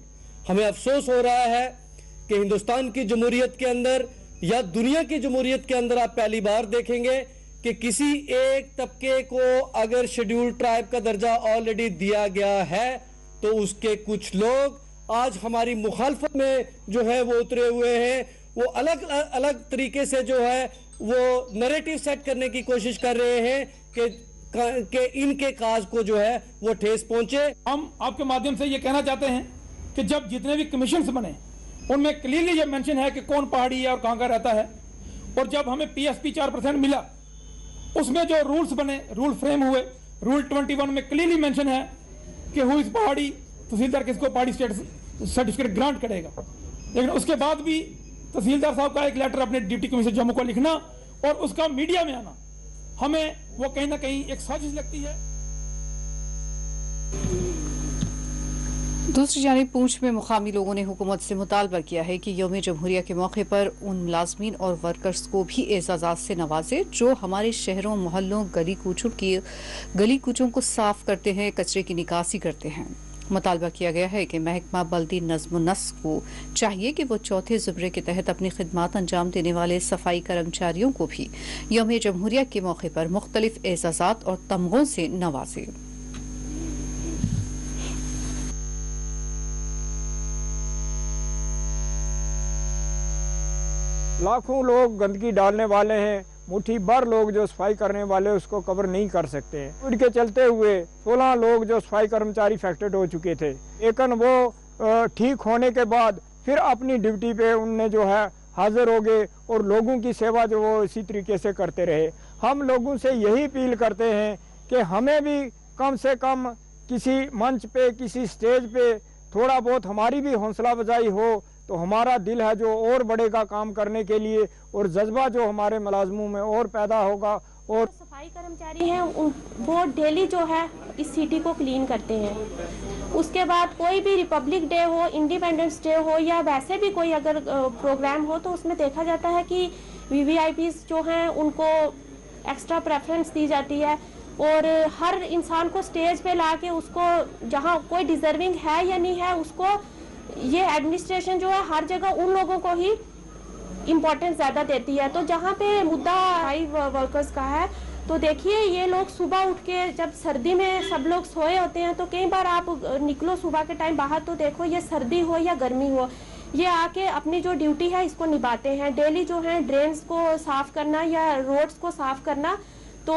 हमें अफसोस हो रहा है कि हिंदुस्तान की जमहूरियत के अंदर या दुनिया की जमहूरियत के अंदर आप पहली बार देखेंगे कि किसी एक तबके को अगर शेड्यूल्ड ट्राइब का दर्जा ऑलरेडी दिया गया है तो उसके कुछ लोग आज हमारी मुखालफत में जो है वो उतरे हुए हैं। वो अलग अलग तरीके से जो है वो नैरेटिव सेट करने की कोशिश कर रहे हैं कि इनके काज को जो है वो ठेस पहुंचे। हम आपके माध्यम से ये कहना चाहते हैं कि जब जितने भी कमीशन बने उनमें क्लियरली ये मेंशन है कि कौन पहाड़ी है और कहां का रहता है, और जब हमें PSP 4% मिला उसमें जो रूल्स बने, रूल फ्रेम हुए, रूल 21 में क्लियरली मेंशन है कि हु इज पहाड़ी, तहसीलदार किसको पहाड़ी स्टेटस सर्टिफिकेट ग्रांट करेगा। लेकिन उसके बाद भी तहसीलदार साहब का एक लेटर अपने डिप्टी कमिश्नर जम्मू को लिखना और उसका मीडिया में आना, हमें वो कहीं ना कहीं एक साजिश लगती है। दूसरी जानिब पूंछ में मुकामी लोगों ने हुकूमत से मुतालबा किया है कि यौम जमहूरिया के मौके पर उन मुलाजमीन और वर्कर्स को भी एजाज़ात से नवाजे जो हमारे शहरों, मोहल्लों, गली कूचों को साफ करते हैं, कचरे की निकासी करते हैं। मुतालबा किया गया है कि महकमा बल्दी नज़्म व नस्क को चाहिए कि वो चौथे ज़ुमरे के तहत अपनी खिदमात अंजाम देने वाले सफाई कर्मचारियों को भी यौम जमहूरिया के मौके पर मुख्तलिफ एजाज़ात और तमगों से नवाजे। लाखों लोग गंदगी डालने वाले हैं, मुट्ठी भर लोग जो सफाई करने वाले उसको कवर नहीं कर सकते हैं। कोविड के चलते हुए 16 लोग जो सफाई कर्मचारी अफेक्टेड हो चुके थे, लेकिन वो ठीक होने के बाद फिर अपनी ड्यूटी पे उनने जो है हाजिर हो गए और लोगों की सेवा जो वो इसी तरीके से करते रहे। हम लोगों से यही अपील करते हैं कि हमें भी कम से कम किसी मंच पे, किसी स्टेज पे थोड़ा बहुत हमारी भी हौसला अफजाई हो तो हमारा दिल है जो और बढ़ेगा काम करने के लिए, और जज्बा जो हमारे मुलाजमों में और पैदा होगा। और सफाई कर्मचारी हैं वो डेली जो है इस सिटी को क्लीन करते हैं। उसके बाद कोई भी रिपब्लिक डे हो, इंडिपेंडेंस डे हो या वैसे भी कोई अगर प्रोग्राम हो तो उसमें देखा जाता है कि VVIPs जो हैं उनको एक्स्ट्रा प्रेफरेंस दी जाती है, और हर इंसान को स्टेज पे ला के उसको जहाँ कोई डिजर्विंग है या नहीं है उसको ये एडमिनिस्ट्रेशन जो है हर जगह उन लोगों को ही इम्पोर्टेंस ज़्यादा देती है। तो जहाँ पे मुद्दा हाई वर्कर्स का है तो देखिए ये लोग सुबह उठ के जब सर्दी में सब लोग सोए होते हैं तो कई बार आप निकलो सुबह के टाइम बाहर तो देखो ये सर्दी हो या गर्मी हो, ये आके अपनी जो ड्यूटी है इसको निभाते हैं। डेली जो है ड्रेन्स को साफ करना या रोड्स को साफ करना। तो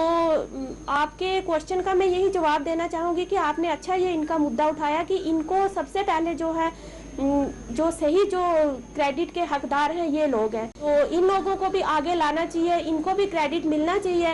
आपके क्वेश्चन का मैं यही जवाब देना चाहूँगी कि आपने अच्छा ये इनका मुद्दा उठाया कि इनको सबसे पहले जो है जो सही जो क्रेडिट के हकदार हैं ये लोग हैं, तो इन लोगों को भी आगे लाना चाहिए, इनको भी क्रेडिट मिलना चाहिए।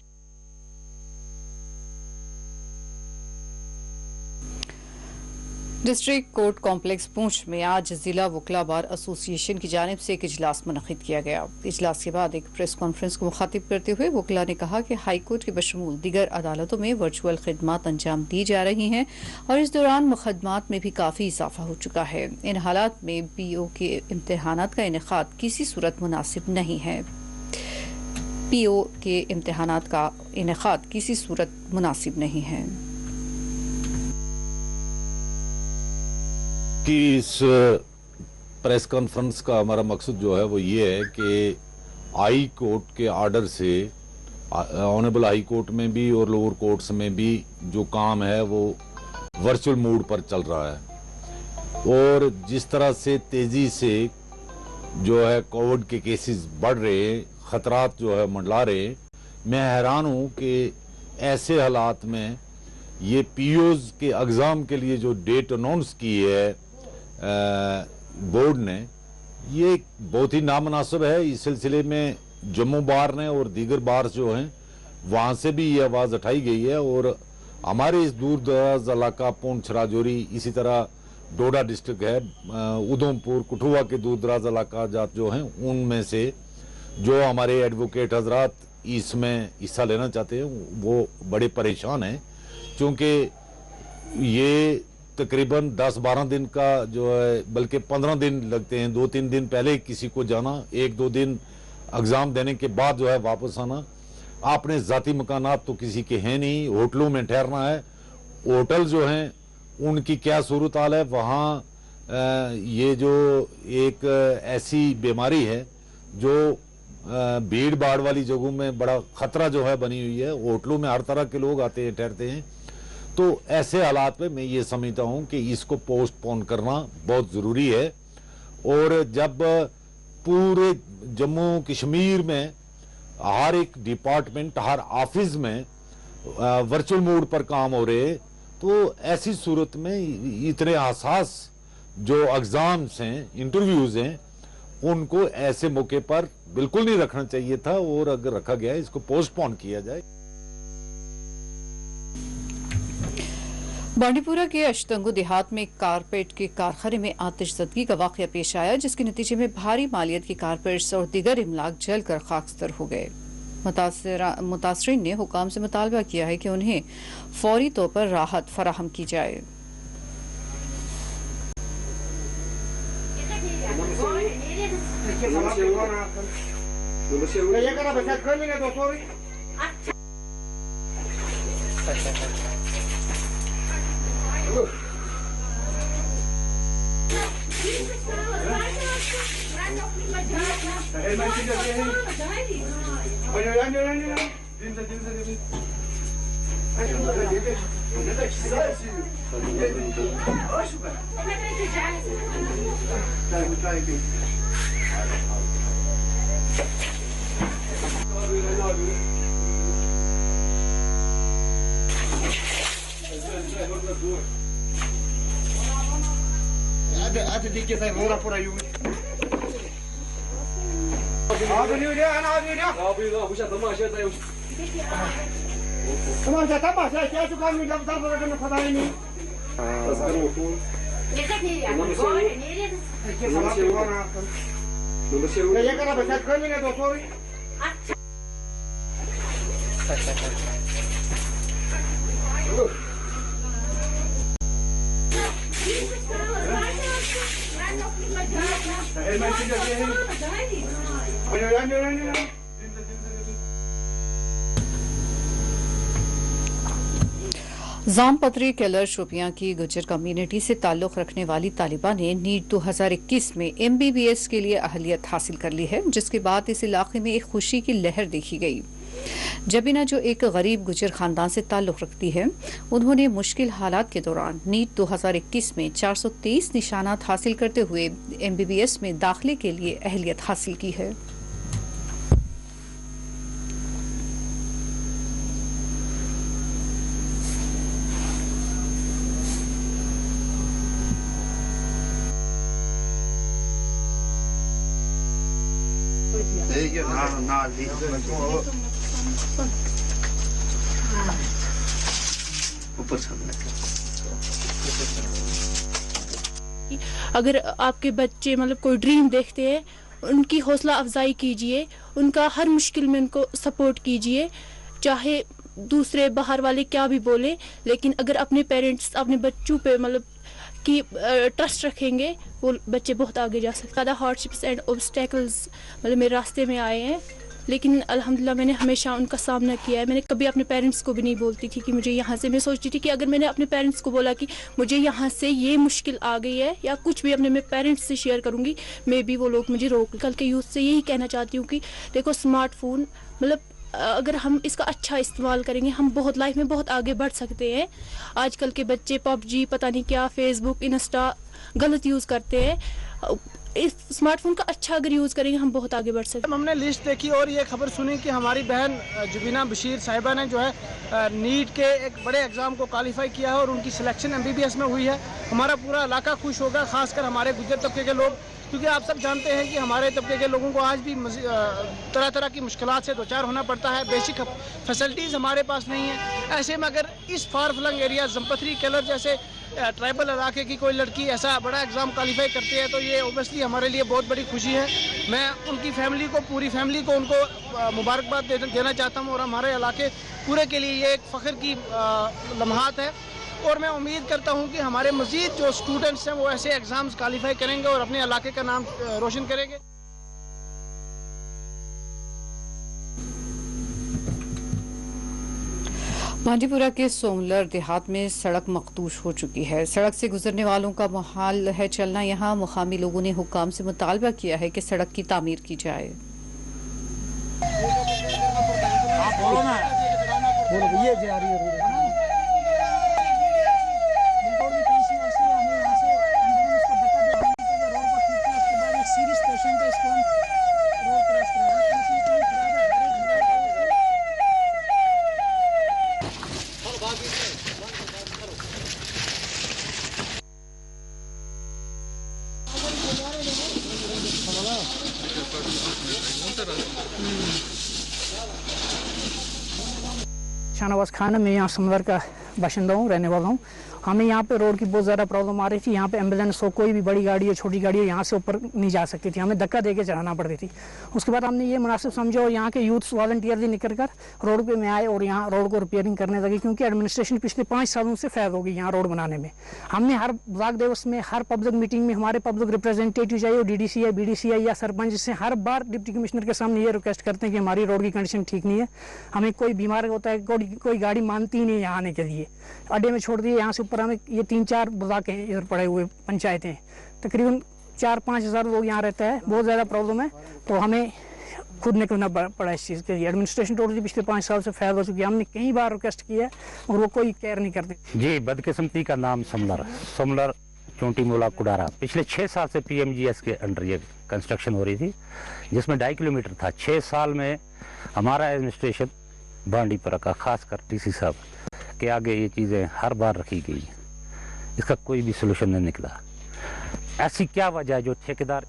डिस्ट्रिक्ट कोर्ट कॉम्प्लेक्स पूंछ में आज जिला वकला बार एसोसिएशन की जानिब से एक इजलास मुनक्किद किया गया। इजलास के बाद एक प्रेस कॉन्फ्रेंस को मुखातिब करते हुए वकला ने कहा कि हाई कोर्ट के बशमूल दीगर अदालतों में वर्चुअल खिदमात अंजाम दी जा रही हैं और इस दौरान मुकदमात में भी काफ़ी इजाफा हो चुका है। इन हालात में पीओ के इम्तहानात का इनेकाद किसी सूरत मुनासिब नहीं है। पीओ के इम्तहानात का इनेकाद किसी सूरत मुनासिब नहीं है। कि इस प्रेस कॉन्फ्रेंस का हमारा मकसद जो है वो ये है कि हाई कोर्ट के आर्डर से ऑनरेबल हाई कोर्ट में भी और लोअर कोर्ट्स में भी जो काम है वो वर्चुअल मोड पर चल रहा है और जिस तरह से तेजी से जो है कोविड के केसेस बढ़ रहे, खतरात जो है मंडला रहे, मैं हैरान हूँ कि ऐसे हालात में ये पीओज के एग्ज़ाम के लिए जो डेट अनाउंस की है बोर्ड ने, ये बहुत ही नामुनासिब है। इस सिलसिले में जम्मू बार ने और दीगर बार जो हैं वहाँ से भी ये आवाज़ उठाई गई है और हमारे इस दूर दराज इलाका पुंछ, राजौरी, इसी तरह डोडा डिस्ट्रिक्ट है, उधमपुर, कठुआ के दूर दराज इलाका जात जो हैं उनमें से जो हमारे एडवोकेट हजरात इसमें हिस्सा लेना चाहते हैं वो बड़े परेशान हैं, क्योंकि ये तकरीबन 10-12 दिन का जो है, बल्कि 15 दिन लगते हैं। 2-3 दिन पहले किसी को जाना, 1-2 दिन एग्ज़ाम देने के बाद जो है वापस आना। आपने ज़ाती मकानात तो किसी के हैं नहीं, होटलों में ठहरना है। होटल जो हैं उनकी क्या सूरत हाल है वहाँ, ये जो एक ऐसी बीमारी है जो भीड़ भाड़ वाली जगहों में बड़ा ख़तरा जो है बनी हुई है। होटलों में हर तरह के लोग आते हैं, ठहरते हैं। तो ऐसे हालात में मैं ये समझता हूँ कि इसको पोस्टपोन करना बहुत ज़रूरी है और जब पूरे जम्मू कश्मीर में हर एक डिपार्टमेंट, हर ऑफिस में वर्चुअल मोड पर काम हो रहे, तो ऐसी सूरत में इतने हसास जो एग्ज़ाम्स हैं, इंटरव्यूज़ हैं, उनको ऐसे मौके पर बिल्कुल नहीं रखना चाहिए था और अगर रखा गया है इसको पोस्टपोन किया जाए। बांडीपुरा के अश्तंगु देहात में कारपेट के कारखाने में आतिशज़दगी का वाक़या पेश आया, जिसके नतीजे में भारी मालियत के कारपेट्स और दीगर इमलाक जलकर खाकस्तर हो गए। मुतासरीन ने हुकाम से मुतालबा किया है कि उन्हें फौरी तौर पर राहत फराहम की जाए। जामपत्री केलर शोपियां की गुज्जर कम्युनिटी से ताल्लुक रखने वाली तालिबा ने नीट 2021 में MBBS के लिए अहलियत हासिल कर ली है, जिसके बाद इस इलाके में एक खुशी की लहर देखी गई। जबीना, जो एक गरीब गुज्जर खानदान से ताल्लुक रखती है, उन्होंने मुश्किल हालात के दौरान नीट 2021 में 423 निशानात हासिल करते हुए MBBS में दाखिले के लिए अहलियत हासिल की है। ऊपर अगर आपके बच्चे मतलब कोई ड्रीम देखते हैं, उनकी हौसला अफजाई कीजिए, उनका हर मुश्किल में उनको सपोर्ट कीजिए, चाहे दूसरे बाहर वाले क्या भी बोले, लेकिन अगर अपने पेरेंट्स अपने बच्चों पे मतलब कि ट्रस्ट रखेंगे, वो बच्चे बहुत आगे जा सकते हैं। ज़्यादा हार्डशिप्स एंड ऑब्स्टेकल्स मतलब मेरे रास्ते में आए हैं, लेकिन अल्हम्दुलिल्लाह मैंने हमेशा उनका सामना किया है। मैंने कभी अपने पेरेंट्स को भी नहीं बोलती थी कि मुझे यहाँ से, मैं सोचती थी कि अगर मैंने अपने पेरेंट्स को बोला कि मुझे यहाँ से ये मुश्किल आ गई है या कुछ भी अपने मैं पेरेंट्स से शेयर करूँगी, मे बी वो लोग मुझे रोक। कल के यूथ से यही कहना चाहती हूँ कि देखो स्मार्टफोन मतलब अगर हम इसका अच्छा इस्तेमाल करेंगे, हम बहुत लाइफ में बहुत आगे बढ़ सकते हैं। आजकल के बच्चे पबजी पता नहीं क्या, फेसबुक, इंस्टा गलत यूज़ करते हैं। इस स्मार्टफोन का अच्छा अगर यूज़ करेंगे हम बहुत आगे बढ़ सकते हैं। हमने लिस्ट देखी और ये खबर सुनी कि हमारी बहन जुबीना बशीर साहिबा ने जो है नीट के एक बड़े एग्ज़ाम को क्वालिफाई किया है और उनकी सिलेक्शन MBBS में हुई है। हमारा पूरा इलाका खुश होगा, खासकर हमारे गुज्जर तबके के लोग, क्योंकि आप सब जानते हैं कि हमारे तबके के लोगों को आज भी तरह तरह की मुश्किलात से दो चार होना पड़ता है। बेसिक फैसिलिटीज़ हमारे पास नहीं है। ऐसे में अगर इस फार फ्लंग एरिया जमपथरी केलर जैसे ट्राइबल इलाके की कोई लड़की ऐसा बड़ा एग्ज़ाम क्वालिफाई करती है तो ये ओबियसली हमारे लिए बहुत बड़ी खुशी है। मैं उनकी फैमिली को, पूरी फैमिली को उनको मुबारकबाद देना चाहता हूँ और हमारे इलाके पूरे के लिए ये एक फ़ख्र की लम्हात है। और मैं उम्मीद करता हूं कि हमारे मज़ीद जो स्टूडेंट्स हैं वो ऐसे एग्ज़ाम्स क्वालिफाई करेंगे और अपने इलाके का नाम रोशन करेंगे। मांडीपुरा के सोमलर देहात में सड़क मखदूश हो चुकी है। सड़क से गुजरने वालों का मुहाल है चलना। यहाँ मुकामी लोगों ने हुक्काम से मुतालबा किया है कि सड़क की तामीर की जाए। शाहनवाज खान, मैं यहाँ समवर का बाशिंदा हूँ, रहने वाला हूँ। हमें यहाँ पे रोड की बहुत ज़्यादा प्रॉब्लम आ रही थी। यहाँ पे एम्बुलेंस हो, कोई भी बड़ी गाड़ी हो, छोटी गाड़ी हो, यहाँ से ऊपर नहीं जा सकती थी, हमें धक्का देके चढ़ाना पड़ती थी। उसके बाद हमने ये मुनासिब समझा और यहाँ के यूथ वॉलंटियर भी निकल कर रोड पे में आए और यहाँ रोड को रिपेयरिंग करने लगे, क्योंकि एडमिनिस्ट्रेशन पिछले 5 सालों से फेल हो गई यहाँ रोड बनाने में। हमने हर ब्लॉक दिवस में, हर पब्लिक मीटिंग में हमारे पब्लिक रिप्रेजेंटेटिव चाहिए, DDCI, BDCI या सरपंच से हर बार डिप्टी कमिश्नर के सामने ये रिक्वेस्ट करते हैं कि हमारी रोड की कंडीशन ठीक नहीं है। हमें कोई बीमार होता है, कोई गाड़ी मानती ही नहीं यहाँ आने के लिए, अड्डे में छोड़ दिए। यहाँ से ऊपर हमें ये 3-4 ब्लॉक हैं इधर पड़े हुए पंचायतें, तकरीबन 4-5 हज़ार लोग यहाँ रहते हैं। बहुत ज़्यादा प्रॉब्लम है, तो हमें खुद निकलना पड़ा इस चीज़ के लिए। एडमिनिस्ट्रेशन टोटली पिछले 5 साल से फेल हो चुकी है। हमने कई बार रिक्वेस्ट किया है और वो कोई केयर नहीं करते। जी, बदकिस्मती का नाम सोमलर चोंटी मोला कुडारा। पिछले 6 साल से PMGS के अंडर ये कंस्ट्रक्शन हो रही थी, जिसमें 2.5 किलोमीटर था। 6 साल में हमारा एडमिनिस्ट्रेशन बांडीपुरा का, खासकर DC साहब के आगे ये चीज़ें हर बार रखी गई, इसका कोई भी सोल्यूशन नहीं निकला। ऐसी क्या वजह है जो ठेकेदार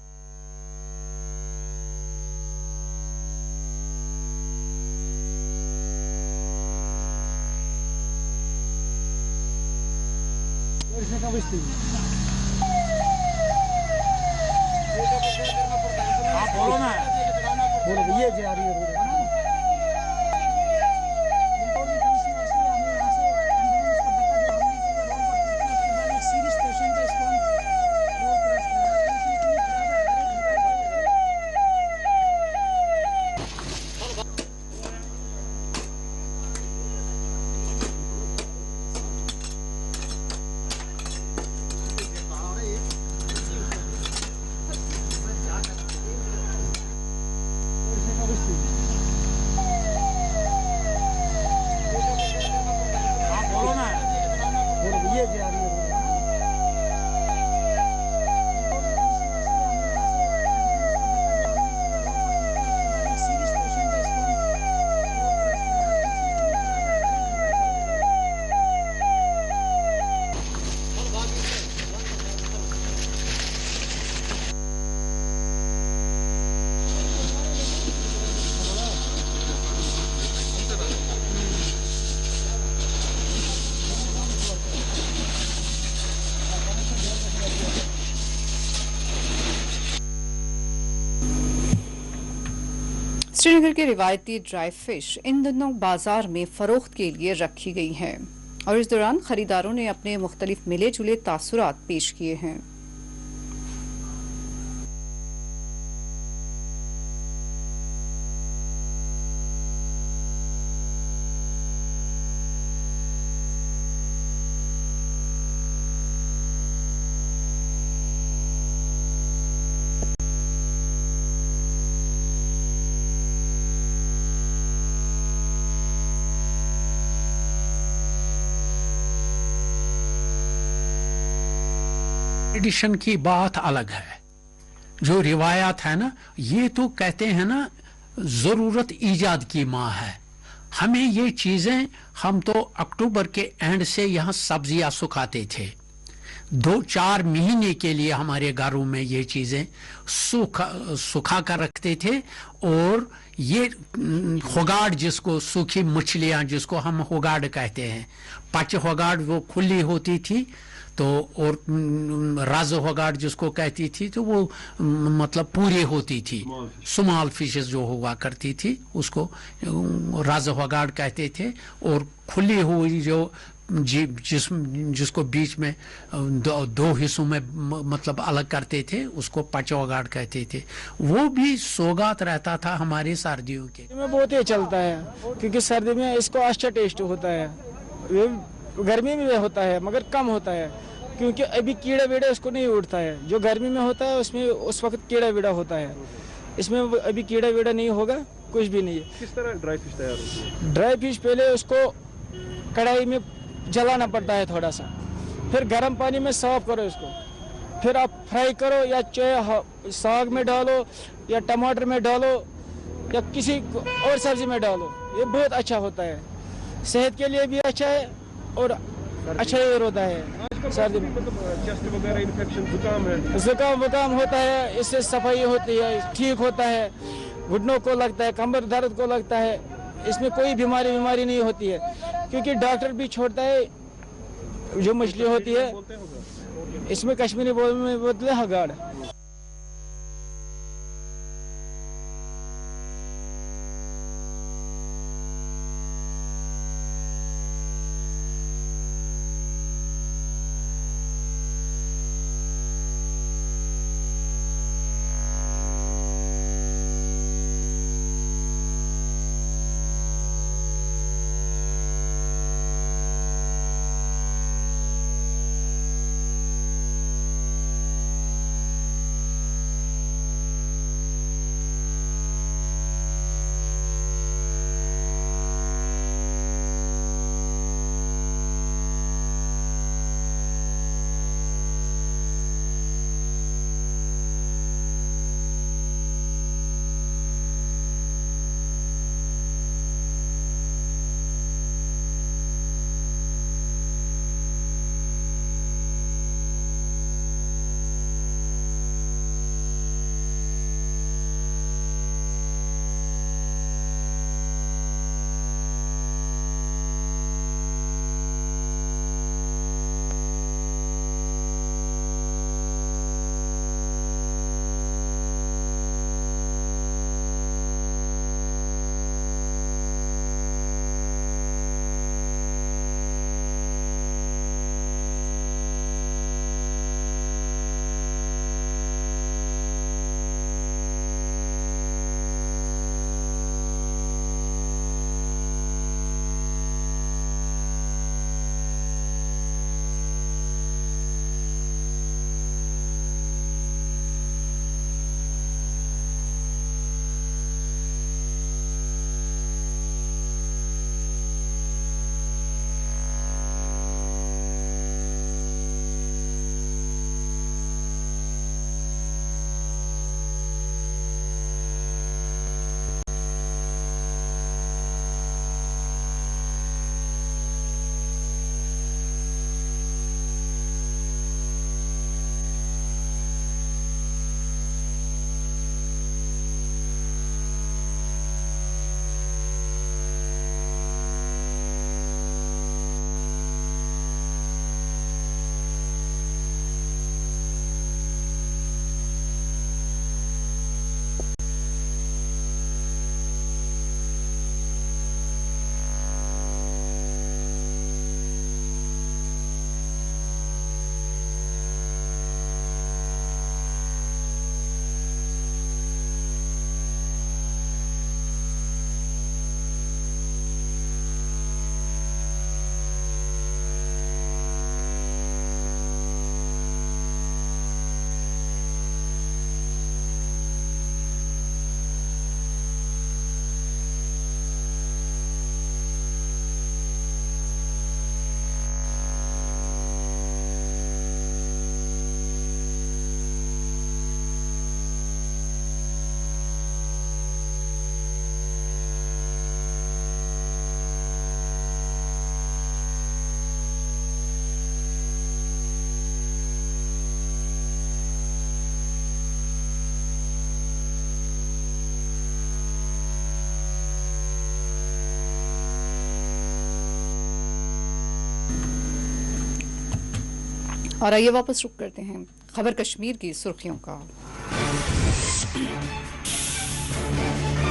बोलो ना, बोलो ये जा रही है। श्रीनगर के रिवायती ड्राई फिश इन दिनों बाजार में फरोख्त के लिए रखी गई हैं और इस दौरान खरीदारों ने अपने मुख्तलिफ मिले जुले तासुरात पेश किए हैं। ट्रेडिशन की बात अलग है, जो रिवायात है ना, ये तो कहते हैं ना जरूरत ईजाद की माँ है। हमें ये चीजें, हम तो अक्टूबर के एंड से यहाँ सब्जियां सुखाते थे, 2-4 महीने के लिए हमारे घरों में ये चीजें सुखा कर रखते थे। और ये होगाड़, जिसको सूखी मछलियां जिसको हम होगाड़ कहते हैं, पच होगाड़ वो खुली होती थी, तो और राज होगाड़ जिसको कहती थी तो वो मतलब पूरी होती थी। स्मॉल फिशेस जो हुआ करती थी उसको राज होगाड़ कहते थे। और खुली हुई जो जिसको बीच में दो हिस्सों में मतलब अलग करते थे उसको पचौगाड़ कहते थे। वो भी सौगात रहता था हमारे सर्दियों के में। बहुत ही चलता है क्योंकि सर्दी में इसको अच्छा टेस्ट होता है, गर्मी में होता है मगर कम होता है क्योंकि अभी कीड़ा वीड़ा उसको नहीं उठता है। जो गर्मी में होता है उसमें उस वक्त कीड़ा वीड़ा होता है, इसमें अभी कीड़ा वीड़ा नहीं होगा, कुछ भी नहीं है। किस तरह ड्राई फिश तैयार होती है? ड्राई फिश पहले उसको कढ़ाई में जलाना पड़ता है थोड़ा सा, फिर गर्म पानी में साफ करो इसको, फिर आप फ्राई करो या चाहे साग में डालो या टमाटर में डालो या किसी और सब्जी में डालो, ये बहुत अच्छा होता है, सेहत के लिए भी अच्छा है और अच्छा ये होता है। सर्दी में चेस्ट वगैरह इन्फेक्शन, जुकाम वुकाम होता है, इससे सफाई होती है, ठीक होता है। घुटनों को लगता है, कमर दर्द को लगता है, इसमें कोई बीमारी नहीं होती है क्योंकि डॉक्टर भी छोड़ता है। जो मछली होती है इसमें कश्मीरी बोलते हैं हगाड़। और आइए वापस रुक करते हैं खबर कश्मीर की सुर्खियों का।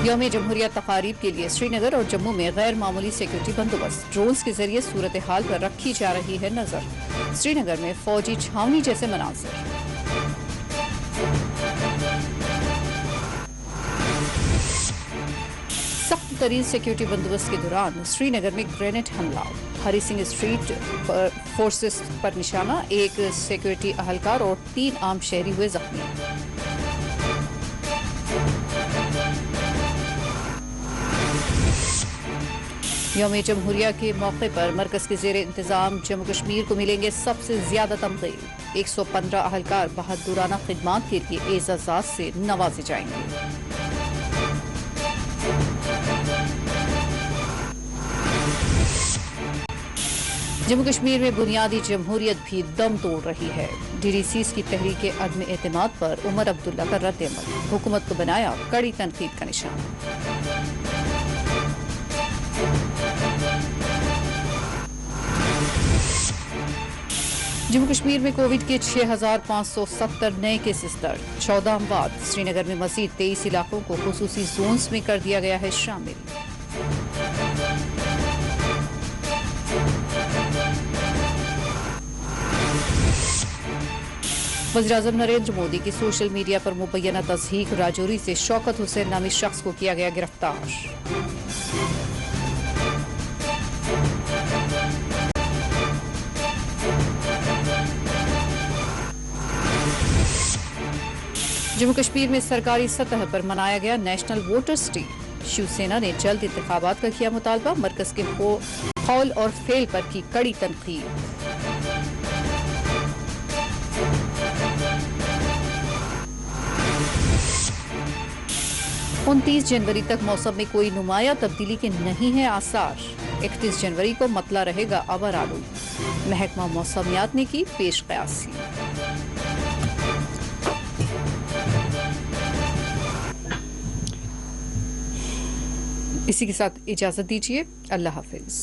यौम जमहूरिया तकारीब के लिए श्रीनगर और जम्मू में गैर मामूली सिक्योरिटी बंदोबस्त, ड्रोन्स के जरिए सूरत हाल पर रखी जा रही है नजर। श्रीनगर में फौजी छावनी जैसे मनाजिर। सख्त तरीन सिक्योरिटी बंदोबस्त के दौरान श्रीनगर में ग्रेनेड हमला, हरी सिंह स्ट्रीट पर फोर्सेस पर निशाना, एक सिक्योरिटी अहलकार और 3 आम शहरी हुए जख्मी। यौम जमहूरिया के मौके पर मरकज के जेर इंतजाम जम्मू कश्मीर को मिलेंगे सबसे ज्यादा तमग़े। 115 अहलकार बहादुराना खिदमात के लिए एजाज़ात से नवाजे जाएंगे। जम्मू कश्मीर में बुनियादी जमहूरियत भी दम तोड़ रही है। DDCs की तहरीक अदम एतमाद पर उमर अब्दुल्ला का रद्द-ए-अमल, हुकूमत को बनाया कड़ी तनकीद का निशाना। जम्मू कश्मीर में कोविड के 6,570 नए केसेस दर्ज, 14 अमवात। श्रीनगर में मजीद 23 इलाकों को खुसूसी जोन्स में कर दिया गया है शामिल। वज़ीर-ए-आज़म नरेंद्र मोदी की सोशल मीडिया पर मुबैना तज़हीक, राजौरी से शौकत हुसैन नामी शख्स को किया गया गिरफ्तार। जम्मू कश्मीर में सरकारी सतह पर मनाया गया नेशनल वोटर्स डे। शिवसेना ने जल्द इंतखाबात का किया मुतालबा, मरकज के कौल और फेल पर की कड़ी तनकीद। 29 जनवरी तक मौसम में कोई नुमाया तब्दीली के नहीं है आसार। 31 जनवरी को मतला रहेगा अबर आलू, महकमा मौसमियात ने की पेश कयासी। इसी के साथ इजाजत दीजिए, अल्लाह हाफिज।